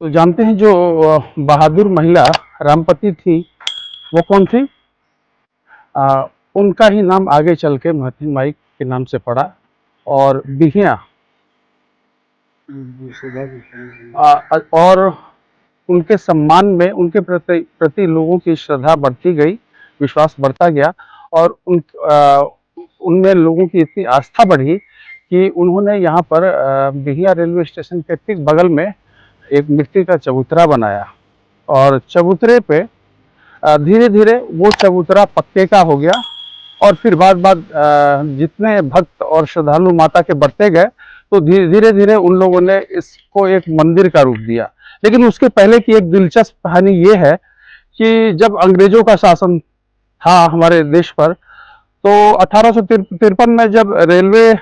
तो जानते हैं जो बहादुर महिला रामपति थी, वो कौन थी? उनका ही नाम आगे चल के महथिन माई के नाम से पड़ा। और बिहिया और उनके सम्मान में उनके प्रति लोगों की श्रद्धा बढ़ती गई, विश्वास बढ़ता गया और उनमें लोगों की इतनी आस्था बढ़ी कि उन्होंने यहाँ पर बिहिया रेलवे स्टेशन के ठीक बगल में एक मिट्टी का चबूतरा बनाया। और चबूतरे पे धीरे धीरे वो चबूतरा पक्के का हो गया। और फिर बाद जितने भक्त और श्रद्धालु माता के बढ़ते गए तो धीरे धीरे उन लोगों ने इसको एक मंदिर का रूप दिया। लेकिन उसके पहले की एक दिलचस्प कहानी ये है कि जब अंग्रेजों का शासन था हमारे देश पर, तो 1853 में जब रेलवे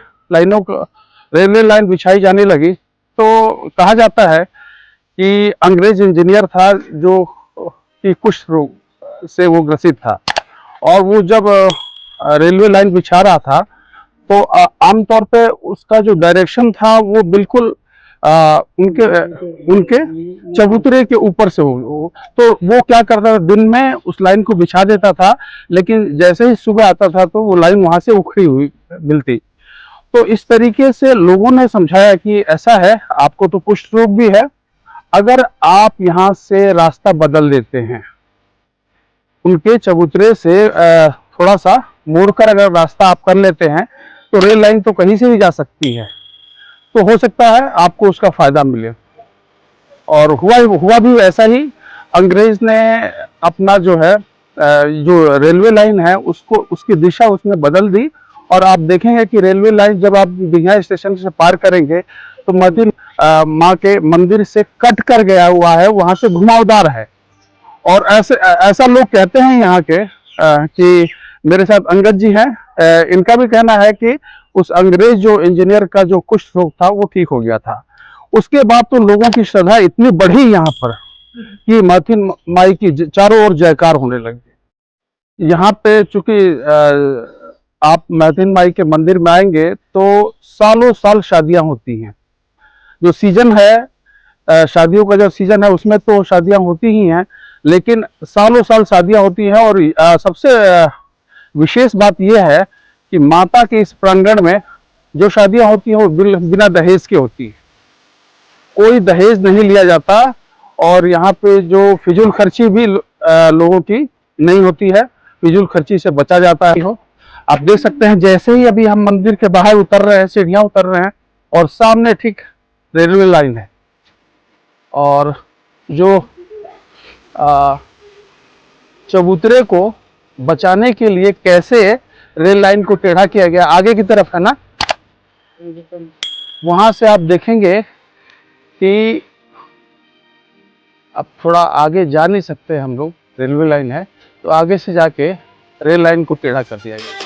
लाइन बिछाई जाने लगी, तो कहा जाता है कि अंग्रेज इंजीनियर था जो कि कुष्ठ रोग से वो ग्रसित था। और वो जब रेलवे लाइन बिछा रहा था तो आमतौर पे उसका जो डायरेक्शन था वो बिल्कुल उनके चबूतरे के ऊपर से हो। तो वो क्या करता था, दिन में उस लाइन को बिछा देता था, लेकिन जैसे ही सुबह आता था तो वो लाइन वहां से उखड़ी हुई मिलती। तो इस तरीके से लोगों ने समझाया कि ऐसा है, आपको तो कुष्ठ रोग भी है, अगर आप यहाँ से रास्ता बदल देते हैं, उनके चबूतरे से थोड़ा सा मोड़कर अगर रास्ता आप कर लेते हैं तो रेल लाइन तो कहीं से भी जा सकती है, तो हो सकता है आपको उसका फायदा मिले। और हुआ भी ऐसा ही। अंग्रेज ने अपना जो है जो रेलवे लाइन है उसको उसकी दिशा उसने बदल दी। और आप देखेंगे कि रेलवे लाइन जब आप बिहिया स्टेशन से पार करेंगे तो महथिन माँ के मंदिर से कट कर गया हुआ है, वहां से घुमावदार है। और ऐसा लोग कहते हैं यहाँ के कि मेरे साथ अंगद जी हैं, इनका भी कहना है कि उस अंग्रेज जो इंजीनियर का जो कुष्ठ रोग था वो ठीक हो गया था। उसके बाद तो लोगों की श्रद्धा इतनी बढ़ी यहाँ पर कि महथिन माई की चारों ओर जयकार होने लगी। यहाँ पे चूंकि आप महथिन माई के मंदिर में आएंगे तो सालों साल शादियां होती हैं। जो सीजन है शादियों का जो सीजन है उसमें तो शादियां होती ही हैं, लेकिन सालों साल शादियां होती हैं। और सबसे विशेष बात यह है कि माता के इस प्रांगण में जो शादियां होती हैं वो बिना दहेज की होती है, कोई दहेज नहीं लिया जाता। और यहाँ पे जो फिजूल खर्ची भी लोगों की नहीं होती है, फिजूल खर्ची से बचा जाता है। आप देख सकते हैं जैसे ही अभी हम मंदिर के बाहर उतर रहे हैं, सीढ़ियां उतर रहे हैं, और सामने ठीक रेलवे लाइन है। और जो चबूतरे को बचाने के लिए कैसे रेल लाइन को टेढ़ा किया गया, आगे की तरफ है ना, वहां से आप देखेंगे कि अब थोड़ा आगे जा नहीं सकते हम लोग, रेलवे लाइन है तो आगे से जाके रेल लाइन को टेढ़ा कर दिया गया।